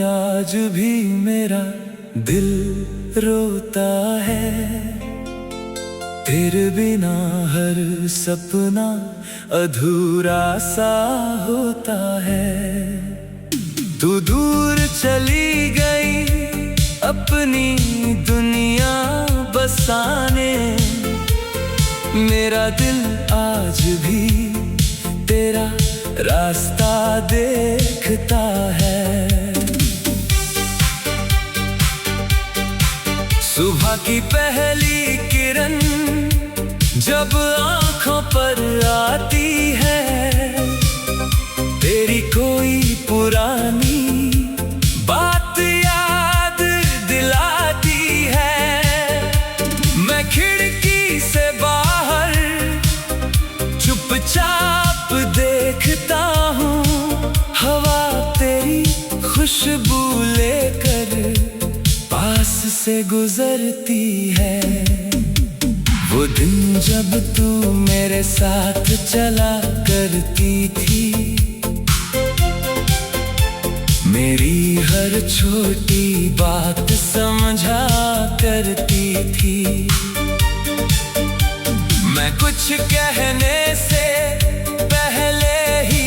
आज भी मेरा दिल रोता है। तेरे बिना हर सपना अधूरा सा होता है। तू दूर चली गई अपनी दुनिया बसाने, मेरा दिल आज भी तेरा रास्ता देखता है। सुबह की पहली किरण जब आंखों पर आती है, तेरी कोई पुरानी बात याद दिलाती है। मैं खिड़की से बाहर चुपचाप देखता हूँ, हवा तेरी खुशबू लेकर पास से गुजरती है। वो दिन जब तू मेरे साथ चला करती थी, मेरी हर छोटी बात समझा करती थी। मैं कुछ कहने से पहले ही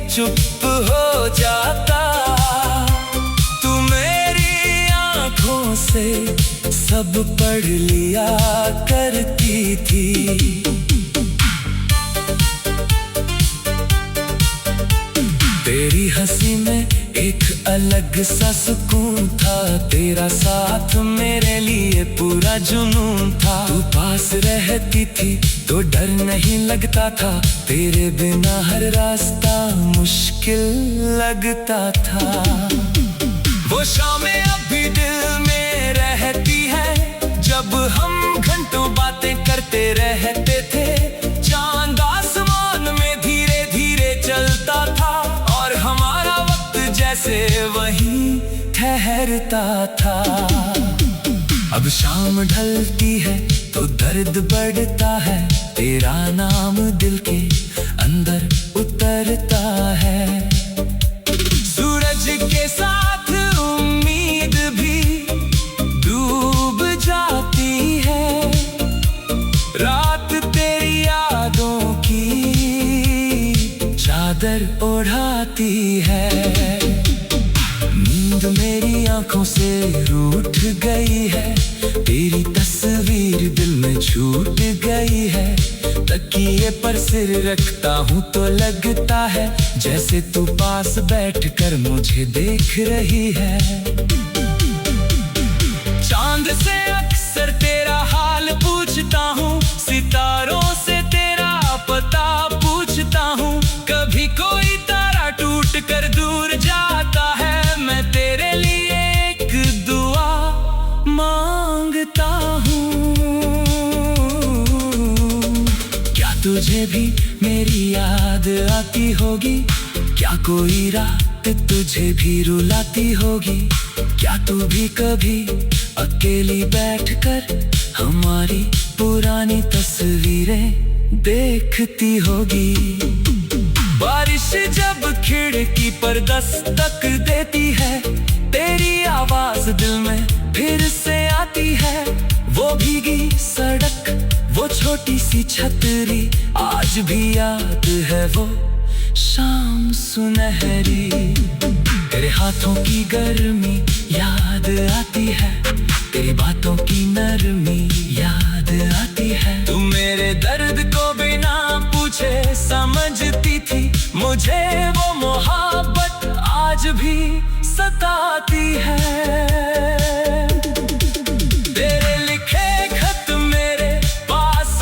चुप हो जाता, तू मेरी आंखों से सब पढ़ लिया करती थी। तेरी हंसी में एक अलग सा सुकून था, तेरा साथ मेरे लिए पूरा जुनून था। तू पास रहती थी तो डर नहीं लगता था, तेरे बिना हर रास्ता मुश्किल लगता था। वो शामें अभी दिल में रहती है, जब हम घंटों बातें करते रहते थे। चांद आसमान में धीरे धीरे चलता था, और हमारा वक्त जैसे वहीं ठहरता था। अब शाम ढलती है तो दर्द बढ़ता है, तेरा नाम दिल के अंदर उतरता है। सूरज के साथ उम्मीद भी डूब जाती है, रात तेरी यादों की चादर ओढ़ाती है। नींद मेरी आंखों से रूठ गई है, तेरी तस्वीर दिल में छूट गई है। तकिए पर सिर रखता हूँ तो लगता है जैसे तू पास बैठकर मुझे देख रही है। चांद से अक्सर तेरा हाल पूछता हूँ, सितारों से तेरा पता पूछता हूँ। कभी कोई तारा टूट कर दूर जाता है, मैं तेरे लिए एक दुआ मांगता हूँ। क्या तुझे भी मेरी याद आती होगी? क्या कोई रात तुझे भी रुलाती होगी? क्या तू भी कभी अकेली बैठकर हमारी पुरानी तस्वीरें देखती होगी? बारिश जब खिड़की पर दस्तक देती है, तेरी आवाज दिल में फिर से आती है। वो भीगी सड़क, वो छोटी सी छतरी, आज भी याद है वो शाम सुनहरी। तेरे हाथों की गर्मी याद आती है, तेरी बातों की नरमी याद आती है। तू मेरे दर्द को बिना पूछे समझती थी, मुझे वो मोहब्बत आज भी सताती है। तेरे लिखे खत मेरे पास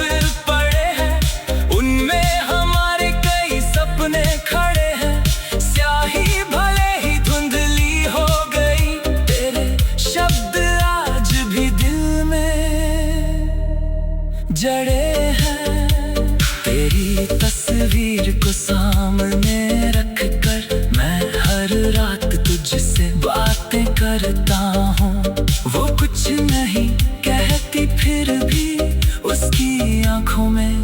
पड़े हैं, उनमें हमारे कई सपने खड़े हैं। स्याही भले ही धुंधली हो गई, तेरे शब्द आज भी दिल में जड़े हैं। तेरी तस्वीर को सामने रख कर मैं हर रात तुझसे बातें करता हूँ। वो कुछ नहीं कहती फिर भी उसकी आंखों में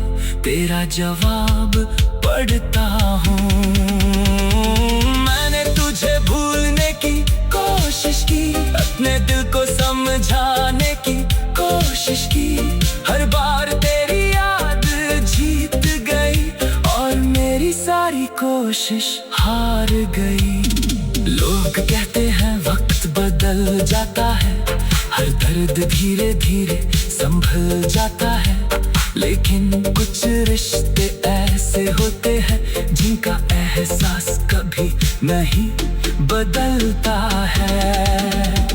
तेरा जवाब पढ़ता हूँ। मैंने तुझे भूलने की समझाने की कोशिश की। हर बार तेरी याद जीत गई और मेरी सारी कोशिश हार गई। लोग कहते हैं वक्त बदल जाता है, हर दर्द धीरे धीरे संभल जाता है, लेकिन कुछ रिश्ते ऐसे होते हैं जिनका एहसास कभी नहीं बदलता है।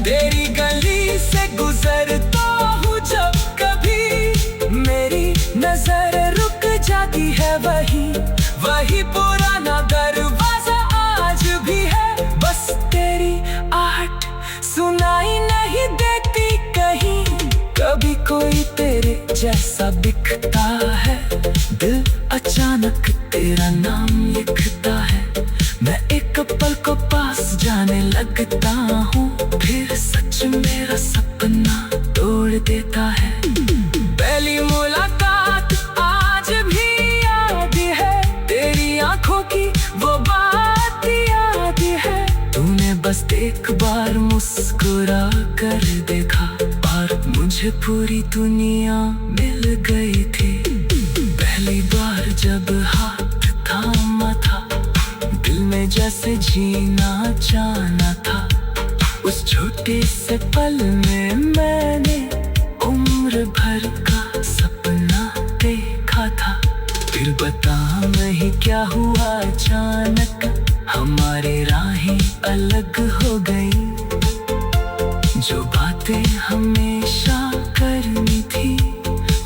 तेरी गली से गुजरता हूँ जब कभी, मेरी नजर रुक जाती है वही पुराना दरवाजा आज भी है। बस तेरी आहट सुनाई नहीं देती कहीं, कभी कोई तेरे जैसा दिखता है। दिल अचानक तेरा नाम लिखता है, मैं एक पल को पास जाने लगता हूँ, फिर सच मेरा सपना तोड़ देता है। पहली मुलाकात आज भी याद है, तेरी आंखों की वो बात याद है। तूने बस एक बार मुस्कुरा कर देखा और मुझे पूरी दुनिया मिल गई थी। पहली बार जब हाथ थामा था, दिल में जैसे जीना जाना था। उस छोटे से पल में मैंने उम्र भर का सपना देखा था। फिर बता नहीं क्या हुआ, अचानक हमारे राहें अलग हो गई। जो बातें हमेशा करनी थी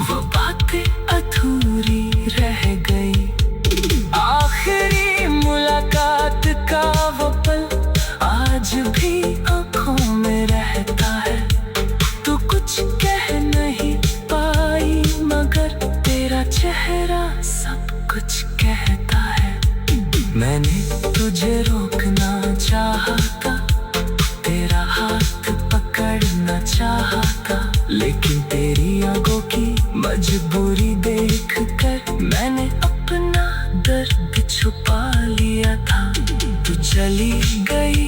वो बातें अधूरी रह गई। आखिरी मुलाकात का वो पल आज भी आंखों में रहता है। तू कुछ कह नहीं पाई मगर तेरा चेहरा सब कुछ कहता है। मैंने तुझे रोकना चाहा था, तेरा हाथ पकड़ना चाहा था, लेकिन तेरी आंखों की मजबूरी देख कर मैंने अपना दर्द छुपा लिया था। तू चली गई।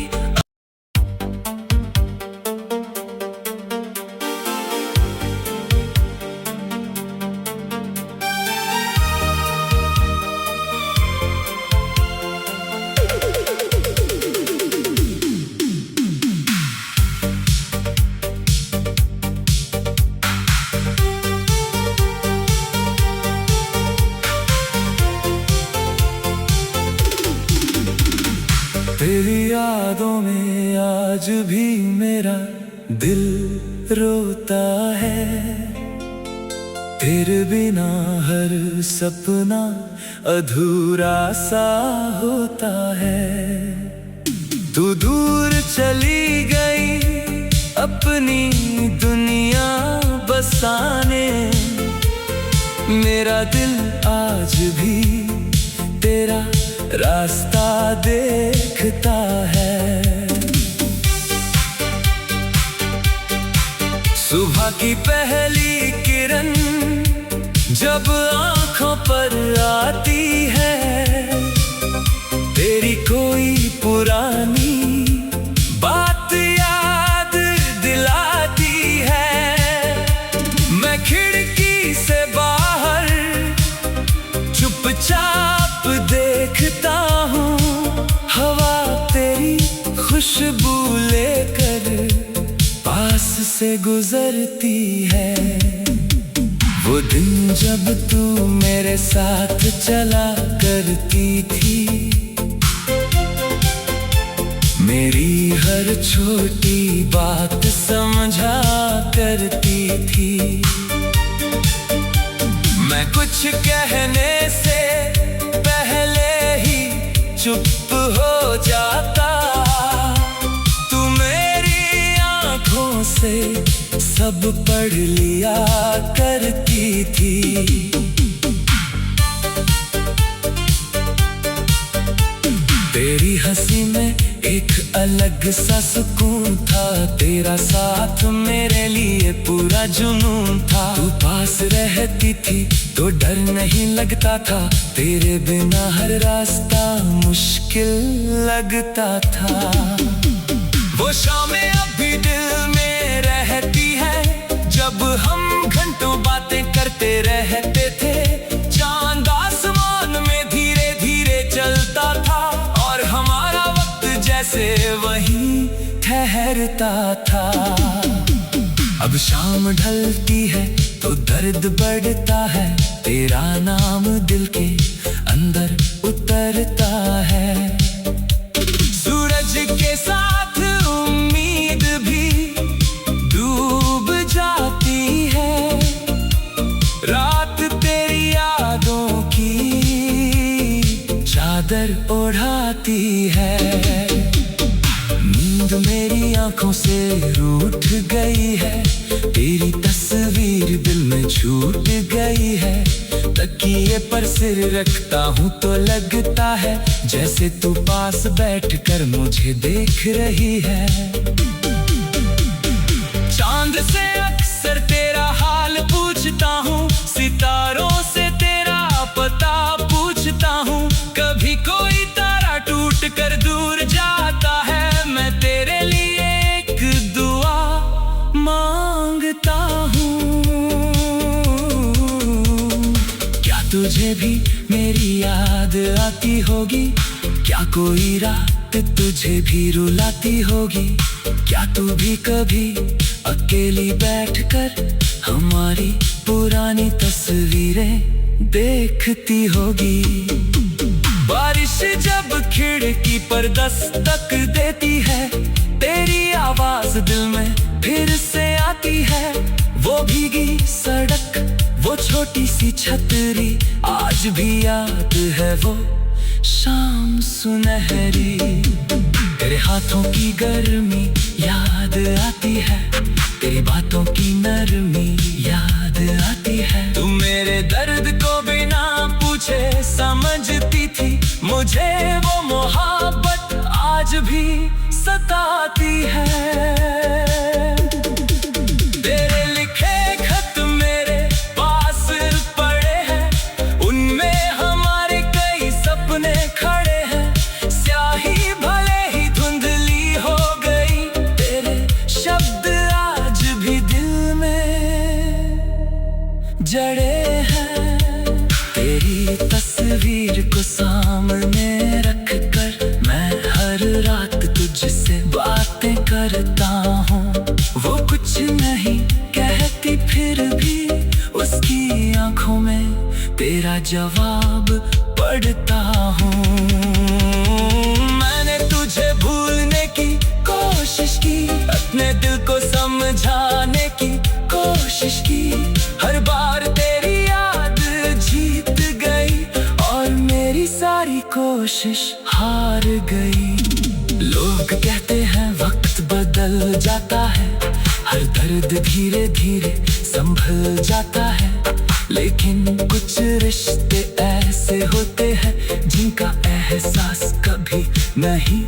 तेरी यादों में आज भी मेरा दिल रोता है। तेरे बिना हर सपना अधूरा सा होता है। तू दूर चली गई अपनी दुनिया बसाने, मेरा दिल आज भी तेरा रास्ता देखता है। सुबह की पहली किरण जब आंखों पर आती है, तेरी कोई पुरानी बात याद दिलाती है। मैं खिड़की से बाहर चुपचाप देखता हूँ, हवा तेरी खुशबू लेकर पास से गुजरती है। वो दिन जब तू मेरे साथ चला करती थी, मेरी हर छोटी बात समझा करती थी। मैं कुछ कहने से पहले ही चुप हो जाता, तू मेरी आंखों से सब पढ़ लिया करती थी। तेरी हंसी में एक अलग सा सुकून था, तेरा साथ मेरे लिए पूरा जुनून था। तू पास रहती थी तो डर नहीं लगता था, तेरे बिना हर रास्ता मुश्किल लगता था। वो शामें अभी दिल में रहती से वहीं ठहरता था। अब शाम ढलती है तो दर्द बढ़ता है, तेरा नाम दिल के अंदर उतरता है। सूरज के साथ उम्मीद भी डूब जाती है, रात तेरी यादों की चादर ओढ़ाती है। नींद मेरी आंखों से रूठ गई है, तेरी तस्वीर दिल में छूट गई है। तकिए पर सिर रखता हूँ तो लगता है जैसे तू पास बैठकर मुझे देख रही है। चांद से अक्सर तेरा हाल पूछता हूँ, सितारों से तेरा पता पूछता हूँ। कभी कोई तारा टूट कर दूर जाता है, मैं तेरे लिए एक दुआ मांगता हूँ। क्या तुझे भी मेरी याद आती होगी? क्या कोई रात तुझे भी रुलाती होगी? क्या तू भी कभी अकेली बैठकर हमारी पुरानी तस्वीरें देखती होगी? बारिश जब खिड़की पर दस्तक देती है, तेरी आवाज दिल में फिर से आती है। वो भीगी सड़क, वो छोटी सी छतरी, आज भी याद है वो शाम सुनहरी। तेरे हाथों की गर्मी याद आती है, तेरी बातों की नरमी याद आती है। तू मेरे दर्द को बिना पूछे समझती थी, मुझे वो मोहब्बत आज भी सताती है। तेरे लिखे खत मेरे पास पड़े हैं, उनमें हमारे कई सपने खड़े हैं। स्याही भले ही धुंधली हो गई, तेरे शब्द आज भी दिल में जड़े हैं। तेरी तस्वीर को सामने रख कर मैं हर रात तुझसे बातें करता हूँ। वो कुछ नहीं कहती फिर भी उसकी आंखों में तेरा जवाब पढ़ता हूँ। मैंने तुझे भूलने की कोशिश की, अपने दिल को समझाने की कोशिश की। हर बार तेरी याद जीत गई और मेरी सारी कोशिश हार गई। लोग कहते हैं वक्त बदल जाता है, हर दर्द धीरे धीरे संभल जाता है। लेकिन कुछ रिश्ते ऐसे होते हैं जिनका एहसास कभी नहीं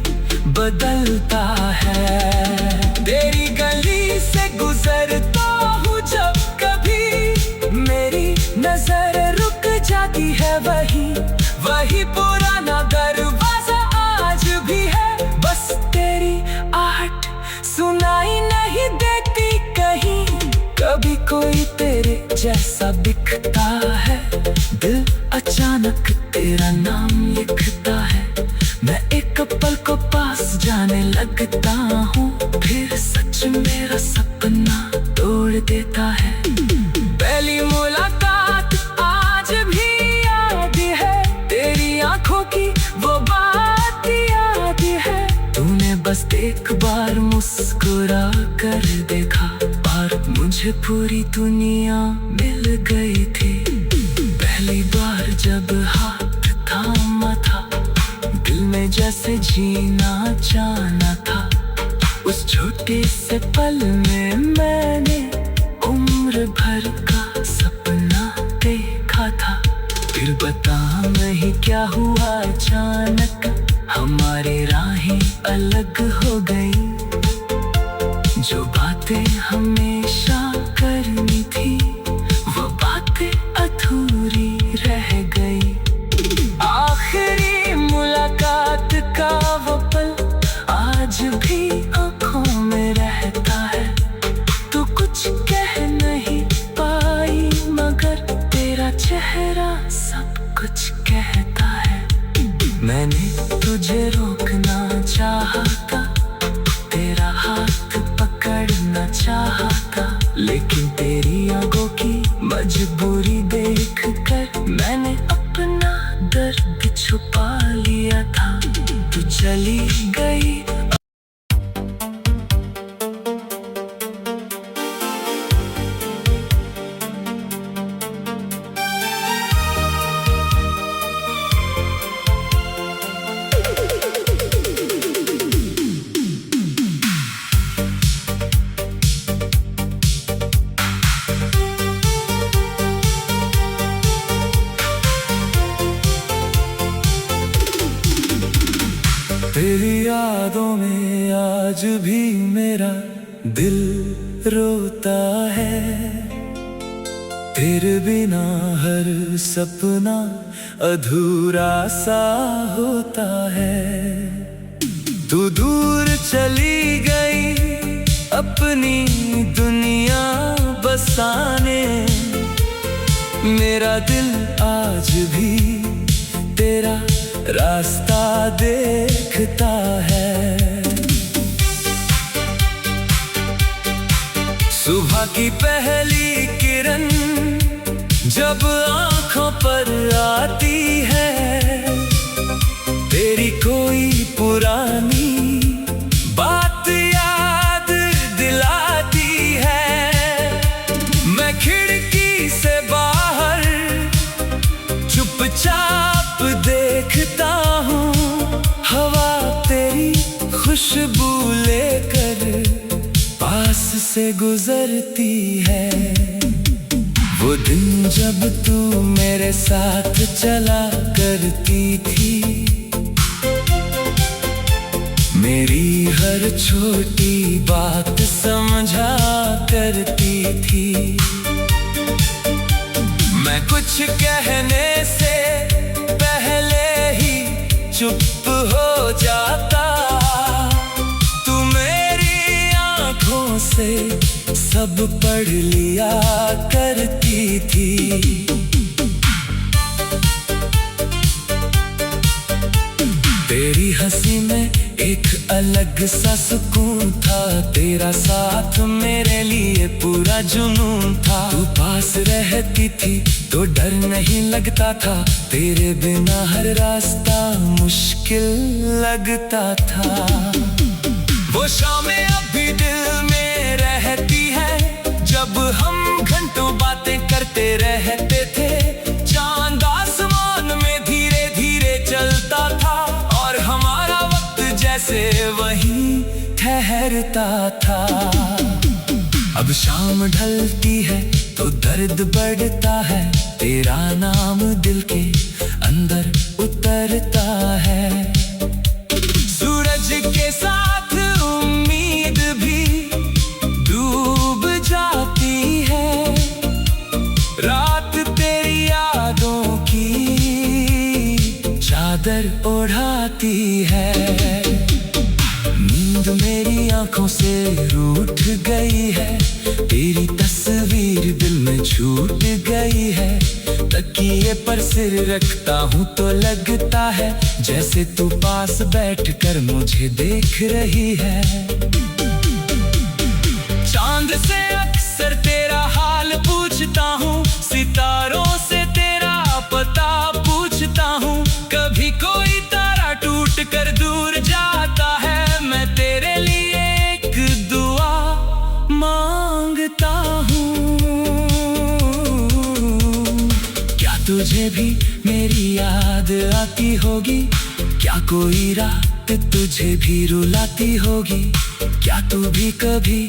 बदलता है। तेरी गली से गुजरता हूँ जब कभी, मेरी नजर रुक जाती है वही पुराना दरवाजा आज भी है। बस तेरी आहट सुनाई नहीं देती कहीं, कभी कोई तेरे जैसा दिखता है। दिल अचानक तेरा नाम लिखता है, मैं एक पल को पास जाने लगता हूँ। फिर सच मेरा सपना तोड़ देता है। पहली मुलाकात आज भी याद है, तेरी आंखों की वो बात याद है। तूने बस एक बार मुस्कुरा कर देखा और मुझे पूरी दुनिया मिल गई थी। पहली बार जब हाथ थामा था, दिल में जैसे जीना जाना था। उस छोटे से पल में मैंने उम्र भर का सपना देखा था। फिर बता नहीं क्या हुआ, अचानक हमारी राहें अलग हो गई। जो बातें हमेशा करनी थी वो बातें अधूरी रह गई। आखिरी मुलाकात का वो पल आज भी आंखों में रहता है। तू कुछ कह नहीं पाई मगर तेरा चेहरा सब कुछ कहता है। मैंने तुझे रोकना चाहा लेकिन तेरी आंखों की मजबूरी देख कर मैंने अपना दर्द छुपा लिया था। तू चली गई। तेरी यादों में आज भी मेरा दिल रोता है। तेरे बिना हर सपना अधूरा सा होता है। तू दूर चली गई अपनी दुनिया बसाने। मेरा दिल आज भी तेरा रास्ता देखता है। सुबह की पहली किरण जब आंखों पर आती है, तेरी कोई पुरानी बात याद दिलाती है। मैं खिड़की से बाहर चुपचाप देखता हूँ, हवा तेरी खुशबू लेकर पास से गुजरती है। वो दिन जब तू मेरे साथ चला करती थी, मेरी हर छोटी बात समझा करती थी। मैं कुछ कहने से पहले ही चुप हो जाता। तू मेरी आंखों से सब पढ़ लिया करती थी। तेरी हंसी में एक अलग सा सुकून था। तेरा साथ मेरे लिए पूरा जुनून था। तू पास रहती थी तो डर नहीं लगता था। तेरे बिना हर रास्ता मुश्किल लगता था। वो शामें अभी दिल में रहती है जब हम घंटों बातें करते रहते थे। चांद आसमान में धीरे धीरे चलता था और हमारा वक्त जैसे वहीं ठहरता था। अब शाम ढलती है तो दर्द बढ़ता है। तेरा नाम दिल के अंदर उतरता है। सूरज के साथ उम्मीद भी डूब जाती है। रात तेरी यादों की चादर ओढ़ाती है। नींद मेरी आंखों से रूठ गई है। तेरी तस्वीर दिल में छूट गई है। तकिए पर सिर रखता हूँ तो लगता है जैसे तू पास बैठकर मुझे देख रही है। चांद से अक्सर तेरा हाल पूछता हूँ, सितारों से तेरा पता पूछता हूँ। कभी कोई तारा टूट कर दूर जाता है, मैं तेरे लिए एक दुआ मांगता हूँ। क्या तुझे भी मेरी याद आती होगी? क्या कोई रात तुझे भी रुलाती होगी? क्या तू भी कभी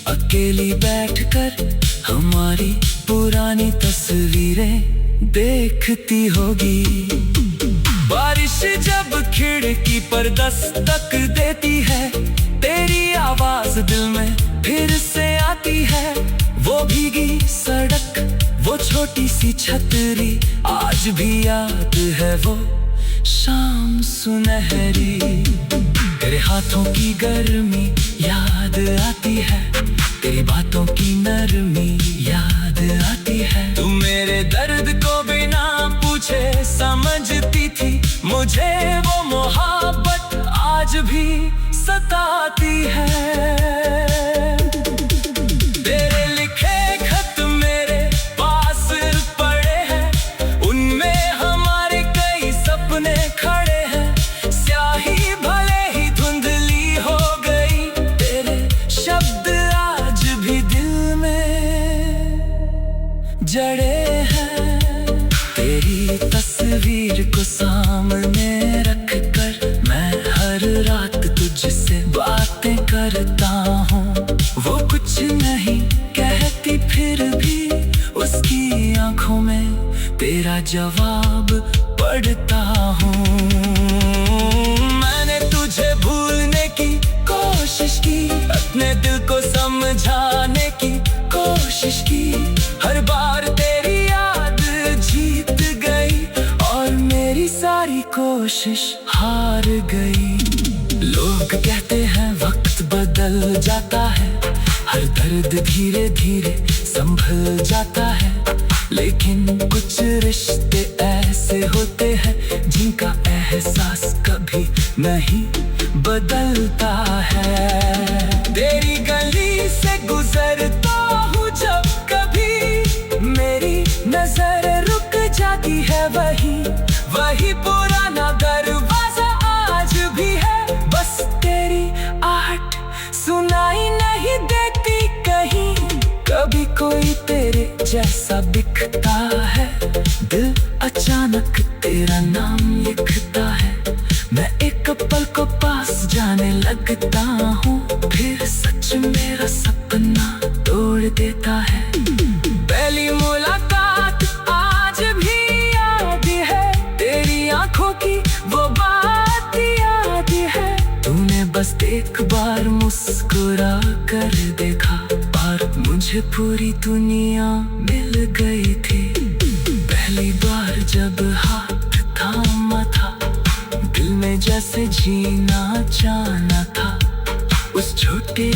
अकेली बैठकर हमारी पुरानी तस्वीरें देखती होगी? बारिश जब खिड़की पर दस्तक देती है, तेरी आवाज दिल में फिर से आती है। वो भीगी सड़क, वो छोटी सी छतरी, आज भी याद है वो शाम सुनहरी। तेरे हाथों की गर्मी याद आती है, तेरी बातों की नरमी याद आती है। तू मेरे दर्द को बिना पूछे समझती थी, मुझे वो मोहब्बत आज भी सताती है। तेरे जड़े हैं। तेरी तस्वीर को सामने रख कर मैं हर रात तुझसे बातें करता हूँ। वो कुछ नहीं कहती फिर भी उसकी आंखों में तेरा जवाब पढ़ता हूँ। मैंने तुझे भूलने की कोशिश की, अपने दिल को समझाने की कोशिश की। हर बार तेरी याद जीत गई और मेरी सारी कोशिश हार गई। लोग कहते हैं वक्त बदल जाता है, हर दर्द धीरे धीरे संभल जाता है। लेकिन कुछ रिश्ते ऐसे होते हैं जिनका एहसास कभी नहीं बदलता है। तेरी गली से गुजरता हूँ जब कभी, मेरी नजर रुक जाती है वही पुराना दरवाजा आज भी है। बस तेरी आहट सुनाई नहीं देती कहीं, कभी कोई तेरे जैसा दिखता है। दिल अचानक तेरा नाम लिखता है, मैं एक पल को पास जाने लगता हूँ। फिर सच मेरा सपना तोड़ देता है। पहली मुलाकात आज भी याद है, तेरी आंखों की वो बात याद है। तूने बस एक बार मुस्कुरा कर देखा और मुझे पूरी दुनिया मिल गई थी। पहली बार जब हाथ थामा था, दिल में जैसे जीना जाना था। उस छोटे